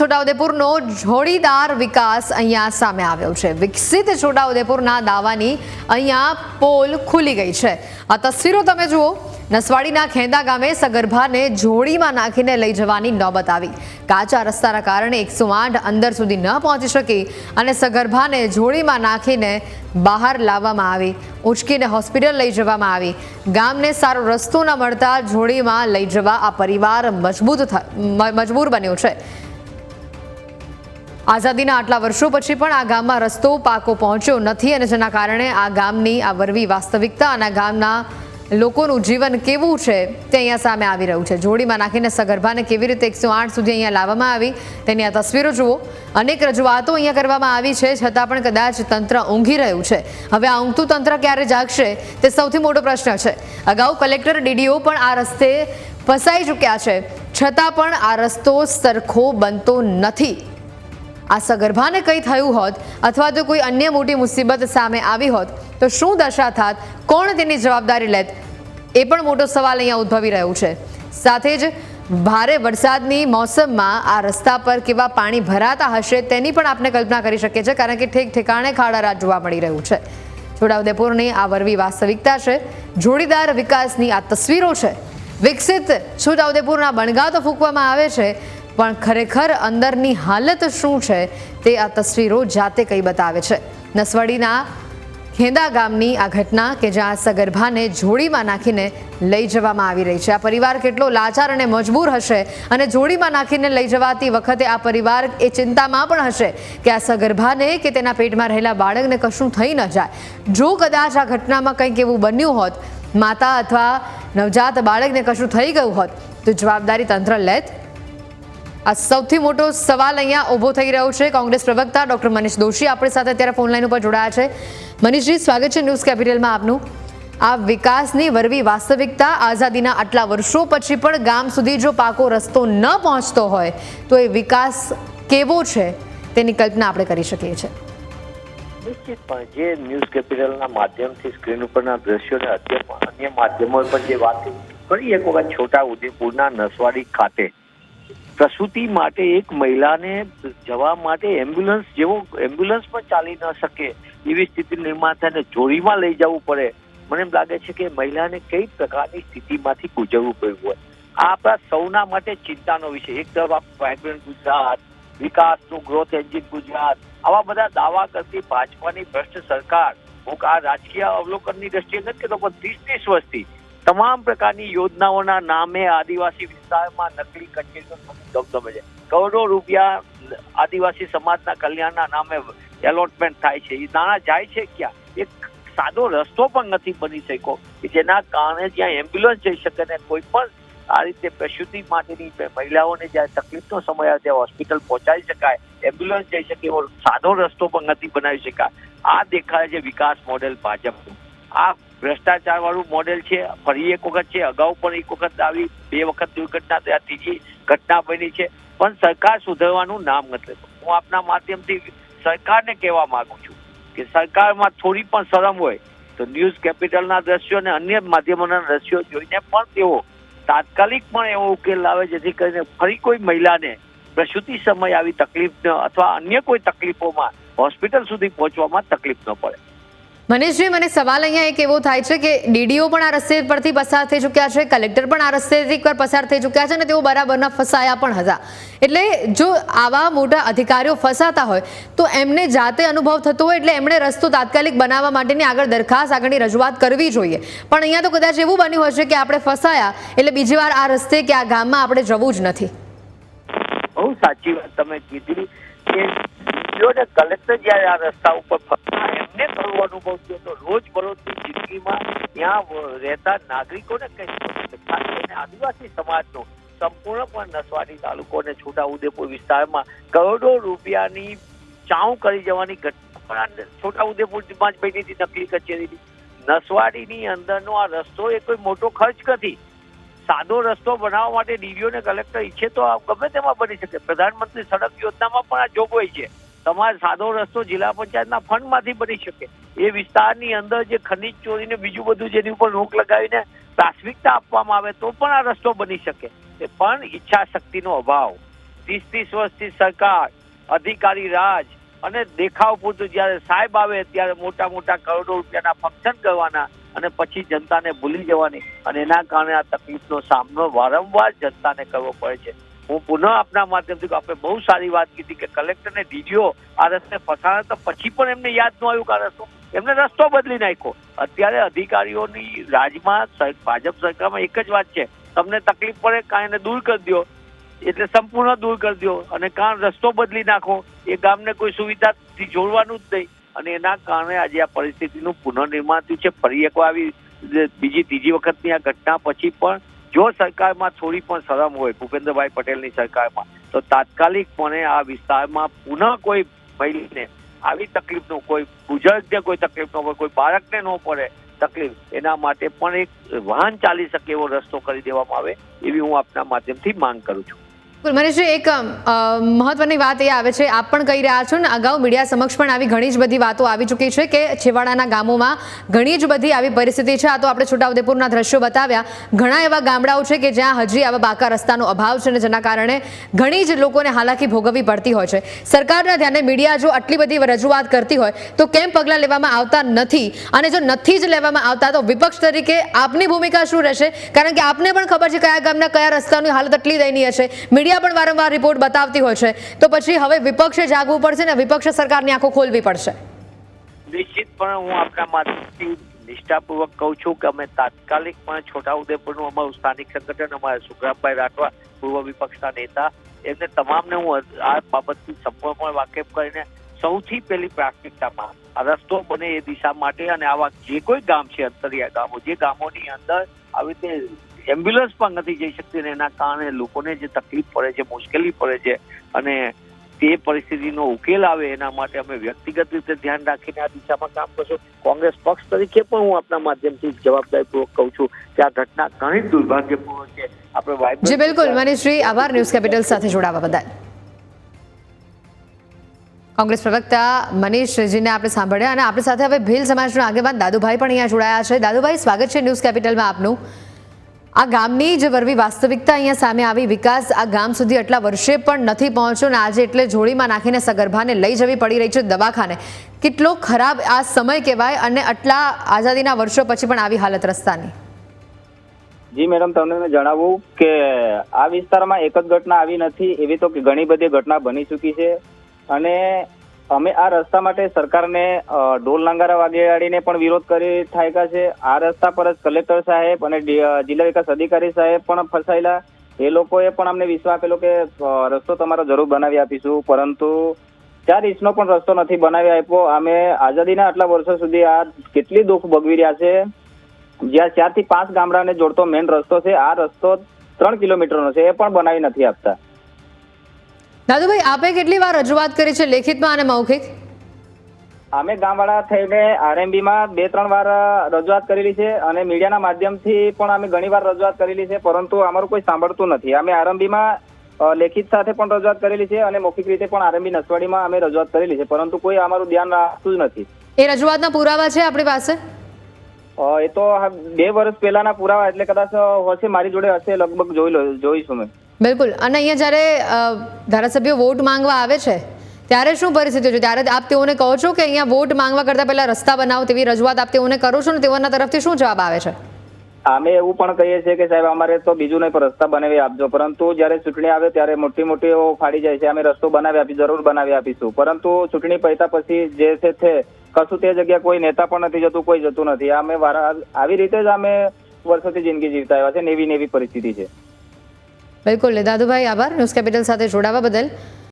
છોટાઉદેપુરનો જોડીદાર વિકાસ અહીંયા સામે આવ્યો છે। વિકસિત છોટાઉદેપુરના દાવાની અહીંયા પોલ ખુલી ગઈ છે। આ તસવીરો તમે જુઓ। નસવાડીના ખેંદા ગામે સગર્ભાને જોડીમાં નાખીને લઈ જવાની નોબત આવી। કાચા રસ્તાના કારણે 108 અંદર સુધી ન પહોંચી શકી અને સગર્ભાને જોડીમાં નાખીને બહાર લાવવામાં આવી, ઉંચકીને હોસ્પિટલ લઈ જવામાં આવી। ગામને સારો રસ્તો ન મળતા જોડીમાં લઈ જવા આ પરિવાર મજબૂર બન્યો છે। આઝાદીના આટલા વર્ષો પછી પણ આ ગામમાં રસ્તો પાકો પહોંચ્યો નથી અને જેના કારણે આ ગામની આ વરવી વાસ્તવિકતા અને ગામના લોકોનું જીવન કેવું છે તે અહીંયા સામે આવી રહ્યું છે। જોડીમાં નાખીને સગર્ભાને કેવી રીતે 108 સુધી અહીંયા લાવવામાં આવી તેની આ તસવીરો જુઓ। અનેક રજૂઆતો અહીંયા કરવામાં આવી છે, છતાં પણ કદાચ તંત્ર ઊંઘી રહ્યું છે। હવે આ ઊંઘતું તંત્ર ક્યારે જાગશે તે સૌથી મોટો પ્રશ્ન છે। અગાઉ કલેક્ટર ડીડીઓ પણ આ રસ્તે ફસાઈ ચૂક્યા છે, છતાં પણ આ રસ્તો સરખો બનતો નથી। આ સગર્ભાને કંઈ થયું હોત અથવા તો કોઈ અન્ય મોટી મુસીબત સામે આવી હોત તો શું દશા થાત, કોણ તેની જવાબદારી લેત, એ પણ મોટો સવાલ અહીંયા ઉદ્ભવી રહ્યો છે। સાથે જ ભારે વરસાદની મોસમમાં આ રસ્તા પર કેવા પાણી ભરાતા હશે તેની પણ આપણે કલ્પના કરી શકીએ છીએ, કારણ કે ઠેક ઠેકાણે ખાડારાજ જોવા મળી રહ્યું છે। છોટાઉદેપુરની આ વરવી વાસ્તવિકતા છે, જોડીદાર વિકાસની આ તસવીરો છે। વિકસિત છોટાઉદેપુરના બણગા તો ફૂંકવામાં આવે છે, પણ ખરેખર અંદરની હાલત શું છે તે આ તસવીરો જાતે કંઈ બતાવે છે। નસવાડીના ખેંદા ગામની આ ઘટના કે જ્યાં સગર્ભાને જોડીમાં નાખીને લઈ જવામાં આવી રહી છે। આ પરિવાર કેટલો લાચાર અને મજબૂર હશે અને જોડીમાં નાખીને લઈ જવાતી વખતે આ પરિવાર એ ચિંતામાં પણ હશે કે આ સગર્ભાને કે તેના પેટમાં રહેલા બાળકને કશું થઈ ન જાય। જો કદાચ આ ઘટનામાં કંઈક એવું બન્યું હોત, માતા અથવા નવજાત બાળકને કશું થઈ ગયું હોત તો જવાબદારી તંત્ર લેત? આ સૌથી મોટો સવાલ અહીંયા ઊભો થઈ રહ્યો છે। કોંગ્રેસ પ્રવક્તા ડોક્ટર મનીષ દોશી આપણી સાથે અત્યારે ફોનલાઈન ઉપર જોડાયા છે। મનીષજી, સ્વાગત છે ન્યૂઝ કેપિટલમાં આપનું। આ વિકાસની વરવી વાસ્તવિકતા, આઝાદીના આટલા વર્ષો પછી પણ ગામ સુધી જો પાકો રસ્તો ન પહોંચતો હોય તો એ વિકાસ કેવો છે તેની કલ્પના આપણે કરી શકીએ છીએ। નિશ્ચિતપણે જે ન્યૂઝ કેપિટલના માધ્યમથી સ્ક્રીન ઉપરના દ્રશ્યોને અન્ય માધ્યમો પર જે વાત ફરી એક વખત છોટા ઉદેપુરના નસવાડી ખાતે પ્રસૂતિ માટે એક મહિલાને જવા માટે એમ્બ્યુલન્સ પણ ચાલી ન શકે એવી સ્થિતિ નિર્માણ થાય અને જોડીમાં લઈ જવું પડે। મને એમ લાગે છે કે મહિલાને કઈ પ્રકારની સ્થિતિમાંથી ગુજરવું પડ્યું હોય। આ આપણા સૌના માટે ચિંતાનો વિષય। એક તરફ વાઇબ્રન્ટ ગુજરાત, વિકાસનું ગ્રોથ એન્જિન ગુજરાત, આવા બધા દાવા કરતી ભાજપાની ભ્રષ્ટ સરકાર, હું આ રાજકીય અવલોકનની દ્રષ્ટિએ નથી કહેતો, પણ 30 વર્ષથી તમામ પ્રકારની યોજનાઓના નામે આદિવાસી વિસ્તારમાં નકલી કચેરીઓ ધમધમે છે। કરોડો રૂપિયા આદિવાસી સમાજના કલ્યાણના નામે એલોટમેન્ટ થાય છે, એ નાણાં જાય છે ક્યાં? એક સાદો રસ્તો પણ નથી બની શક્યો કે જેના કારણે જ્યાં એમ્બ્યુલન્સ જઈ શકે ને કોઈ પણ આ રીતે પ્રસૂતિ માટેની મહિલાઓને જ્યારે તકલીફનો સમય આવે ત્યાં હોસ્પિટલ પહોંચાડી શકાય, એમ્બ્યુલન્સ જઈ શકે એવો સાદો રસ્તો પણ નથી બનાવી શકાય। આ દેખાય છે વિકાસ મોડેલ ભાજપનું। આ ભ્રષ્ટાચાર વાળું મોડેલ છે। ફરી એક વખત છે, અગાઉ પણ એક વખત આવી, 2 વખત દુર્ઘટના થયા, ત્રીજી ઘટના બની છે, પણ સરકાર સુધરવાનું નામ નથી લેતું। હું આપના માધ્યમથી સરકારને કહેવા માંગુ છું કે સરકારમાં થોડી પણ શરમ હોય તો ન્યૂઝ કેપિટલના દ્રશ્યો અને અન્ય માધ્યમોના દ્રશ્યો જોઈને પણ તેઓ તાત્કાલિક પણ એવો ઉકેલ લાવે જેથી કરીને ફરી કોઈ મહિલાને પ્રસૂતિ સમય આવી તકલીફ અથવા અન્ય કોઈ તકલીફોમાં હોસ્પિટલ સુધી પહોંચવામાં તકલીફ ન પડે। મનીષજી, મને સવાલ અહીંયા એક એવો થાય છે કે ડીડીઓ પણ આ રસ્તે પરથી પસાર થઈ ચૂક્યા છે, કલેક્ટર પણ આ રસ્તેથી એકવાર પસાર થઈ ચૂક્યા છે અને તેઓ બરાબરના ફસાયા પણ હતા। એટલે જો આવા મોટા અધિકારીઓ ફસાતા હોય તો એમને જાતે અનુભવ થતો હોય એટલે એમણે રસ્તો તાત્કાલિક બનાવવા માટેની આગળ દરખાસ્ત, આગળની રજૂઆત કરવી જોઈએ। પણ અહીંયા તો કદાચ એવું બન્યું હશે કે આપણે ફસાયા એટલે બીજી વાર આ રસ્તે કે આ ગામમાં આપણે જવું જ નથી। બહુ સાચી વાત તમે કીધી કે કલેક્ટર જયારે આ રસ્તા ઉપર એમને ખરો અનુભવ થયો તો રોજબરોજની જિંદગીમાં ત્યાં રહેતા નાગરિકોને કઈ આદિવાસી સમાજનો સંપૂર્ણપણે નસવાડી તાલુકો અને છોટાઉદેપુર વિસ્તારમાં કરોડો રૂપિયાની ચાઉ કરી જવાની ઘટના છોટાઉદેપુરમાં જ બની હતી નકલી કચેરીની। નસવાડીની અંદરનો આ રસ્તો એ કોઈ મોટો ખર્ચ નથી। સાદો રસ્તો બનાવવા માટે ડીડીઓ ને કલેક્ટર ઈચ્છે તો ગમે તેમાં બની શકે। પ્રધાનમંત્રી સડક યોજનામાં પણ આ જોગવાઈ છે। તમારે સાદો રસ્તો જિલ્લા પંચાયતના ફંડમાંથી બની શકે। એ વિસ્તારની અંદર જે ખનીજ ચોરીને બીજું બધું જેની ઉપર રોક લગાવીને પ્રાથમિકતા આપવામાં આવે તો પણ આ રસ્તો બની શકે। પણ ઈચ્છા શક્તિનો અભાવ, 30 વર્ષથી સરકાર, અધિકારી રાજ અને દેખાવ પૂરતું જ્યારે સાહેબ આવે ત્યારે મોટા મોટા કરોડો રૂપિયાના ફંક્શન કરવાના અને પછી જનતાને ભૂલી જવાની, અને એના કારણે આ તકલીફનો સામનો વારંવાર જનતાને કરવો પડે છે. હું પુનઃ આપના માધ્યમથી આપણે બહુ સારી વાત કીધી કે કલેક્ટર ને ડીડીઓ આ રસ્તે ફસાણા તો પછી પણ એમને યાદ ન આવ્યું કે આ રસ્તો, એમને રસ્તો બદલી નાખ્યો. અત્યારે અધિકારીઓની રાજમાં ભાજપ સરકારમાં એક જ વાત છે, તમને તકલીફ પડે કાં એને દૂર કરી દો, એટલે સંપૂર્ણ દૂર કરી દો, અને કાં રસ્તો બદલી નાખો, એ ગામને કોઈ સુવિધાથી જોડવાનું જ નહીં. અને એના કારણે આજે આ પરિસ્થિતિનું પુનઃનિર્માણ થયું છે. ફરી એકવાર આવી બીજી ત્રીજી વખતની આ ઘટના પછી પણ જો સરકારમાં થોડી પણ શરમ હોય ભૂપેન્દ્રભાઈ પટેલની સરકારમાં, તો તાત્કાલિકપણે આ વિસ્તારમાં પુનઃ કોઈ મહિલાને આવી તકલીફનો, કોઈ બુઝુર્ગને કોઈ તકલીફ ન હોય, કોઈ બાળકને ન પડે તકલીફ, એના માટે પણ એક વાહન ચાલી શકે એવો રસ્તો કરી દેવામાં આવે એવી હું આપના માધ્યમથી માંગ કરું છું. મનીષજી, એક મહત્વની વાત એ આવે છે, આપ પણ કહી રહ્યા છો ને, અગાઉ મીડિયા સમક્ષ પણ આવી ઘણી જ બધી વાતો આવી ચૂકી છે કે છેવાડાના ગામોમાં ઘણી જ બધી આવી પરિસ્થિતિ છે. આ તો આપણે છોટાઉદેપુરના દ્રશ્યો બતાવ્યા. ઘણા એવા ગામડાઓ છે કે જ્યાં હજી આવા પાકા રસ્તાનો અભાવ છે, ને જેના કારણે ઘણી જ લોકોને હાલાકી ભોગવવી પડતી હોય છે. સરકારના ધ્યાને મીડિયા જો આટલી બધી રજૂઆત કરતી હોય તો કેમ પગલાં લેવામાં આવતા નથી? અને જો નથી જ લેવામાં આવતા તો વિપક્ષ તરીકે આપની ભૂમિકા શું રહેશે? કારણ કે આપને પણ ખબર છે કયા ગામના કયા રસ્તાની હાલત એટલી દયનીય છે. મીડિયા પણ વારંવાર રિપોર્ટ બતાવતી હોય છે, તો પછી હવે વિપક્ષે જાગવું પડશે ને વિપક્ષે સરકારની આંખો ખોલવી પડશે. નિશ્ચિતપણે હું આપણા માધ્યમથી નિષ્ઠાપૂર્વક કહું છું કે અમે તાત્કાલિક પણ છોટાઉદેપુરનું અમારું સ્થાનિક સંગઠન, અમારા સુખરામભાઈ રાઠવા પૂર્વ વિપક્ષના નેતા, એમને તમામને હું આ બાબતથી સંપૂર્ણપણે વાકેફ કરીને સૌથી પહેલી પ્રાથમિકતામાં આ રસ્તો બને એ દિશા માટે, અને આવા જે કોઈ ગામ છે અંતરિયા ગામો, જે ગામોની અંદર આવી રીતે એમ્બ્યુલન્સ પણ નથી જઈ શકતી, ને એના કારણે લોકોને જે તકલીફ પડે છે, મુશ્કેલી પડે છે, અને તે પરિસ્થિતિનો ઉકેલ આવે એના માટે અમે વ્યક્તિગત રીતે ધ્યાન રાખીને આ દિશામાં કામ કરશું. કોંગ્રેસ પક્ષ તરીકે પણ હું આપના માધ્યમથી જવાબદારીપૂર્વક કહું છું કે આ ઘટના ઘણી દુર્ભાગ્યપૂર્ણ છે. આપણે જી બિલકુલ મનીષજી, આભાર ન્યૂઝ કેપિટલ સાથે જોડાવા બદલ. કોંગ્રેસ પ્રવક્તા મનીષજીને આપણે સાંભળ્યા, અને આપણી સાથે હવે ભીલ સમાજના આગેવાન દાદુભાઈ પણ અહીંયા જોડાયા છે. દાદુભાઈ, સ્વાગત છે ન્યૂઝ કેપિટલમાં આપનું. આ ગામની જે વરવી વાસ્તવિકતા અહીંયા સામે આવી, વિકાસ આ ગામ સુધી આટલા વર્ષે પણ નથી પહોંચ્યો, ને આજે એટલે જોડીમાં નાખીને સગર્ભાને લઈ જવી પડી રહી છે દવાખાને. કેટલો ખરાબ આ સમય કહેવાય, અને આટલા આઝાદીના વર્ષો પછી પણ આવી હાલત રસ્તાની. જી મેડમ, તમને મેં જણાવું કે આ વિસ્તારમાં એક જ ઘટના આવી નથી, એવી તો ઘણી બધી ઘટના બની ચૂકી છે. અને અમે આ રસ્તા માટે સરકારને ઢોલ નાંગારા વાગીને પણ વિરોધ કરી થાક્યા છે. આ રસ્તા પર જ કલેક્ટર સાહેબ અને જિલ્લા વિકાસ અધિકારી સાહેબ પણ ફસાયેલા. એ લોકોએ પણ અમને વિશ્વાસ આપેલો કે રસ્તો તમારો જરૂર બનાવી આપીશું, પરંતુ 4 ઇંચનો પણ રસ્તો નથી બનાવી આપ્યો. અમે આઝાદીના આટલા વર્ષો સુધી આ કેટલી દુઃખ ભોગવી રહ્યા છે. જ્યાં 4 થી 5 ગામડાને જોડતો મેઇન રસ્તો છે, આ રસ્તો 3 કિલોમીટરનો છે, એ પણ બનાવી નથી આપતા. દાદુભાઈ, આપે કેટલી વાર રજૂઆત કરી છે લેખિતમાં અને મૌખિક? અમે ગામવાળા થઈને આરએમબીમાં 2-3 વાર રજૂઆત કરેલી છે, અને મીડિયાના માધ્યમથી પણ અમે ઘણી વાર રજૂઆત કરેલી છે, પરંતુ અમારું કોઈ સાંભળતું નથી. અમે આરએમબીમાં લેખિત સાથે પણ રજૂઆત કરેલી છે, અને મૌખિક રીતે પણ આરએમબી નસવાડીમાં અમે રજૂઆત કરેલી છે, પરંતુ કોઈ અમારું ધ્યાન રાખતું જ નથી. એ રજૂઆતના પુરાવા છે આપણી પાસે? એ તો 2 વર્ષ પહેલાના પુરાવા, એટલે કદાચ હશે, મારી જોડે હશે, લગભગ જોઈશું મેં. બિલકુલ. અને અહીંયા જ્યારે ધારાસભ્યો વોટ માંગવા આવે છે ત્યારે શું પરિસ્થિતિ છે? ત્યારે આપ તેઓને કહો છો કે અહીંયા વોટ માંગવા કરતા પહેલા રસ્તા બનાવો, તેવી રજૂઆત આપ તેઓને કરો છો, ને તેઓના તરફથી શું જવાબ આવે છે? અમે એવું પણ કહીએ છીએ કે સાહેબ અમારે તો બીજું નહીં, પણ રસ્તા બનાવી આપજો. પરંતુ જ્યારે ચૂંટણી આવે ત્યારે મોટી મોટી ફાડી જાય છે. અમે રસ્તો બનાવી આપી, જરૂર બનાવી આપીશું, પરંતુ ચૂંટણી પૈતા પછી જે છે કશું તે જગ્યા કોઈ નેતા પણ નથી જતું, કોઈ જતું નથી. અમે આવી રીતે જ અમે વર્ષોથી જિંદગી જીવતા આવ્યા છે, નેવી પરિસ્થિતિ છે. બિલકુલ દાદુભાઈ, આભાર ન્યૂઝ કેપિટલ સાથે જોડાવા બદલ.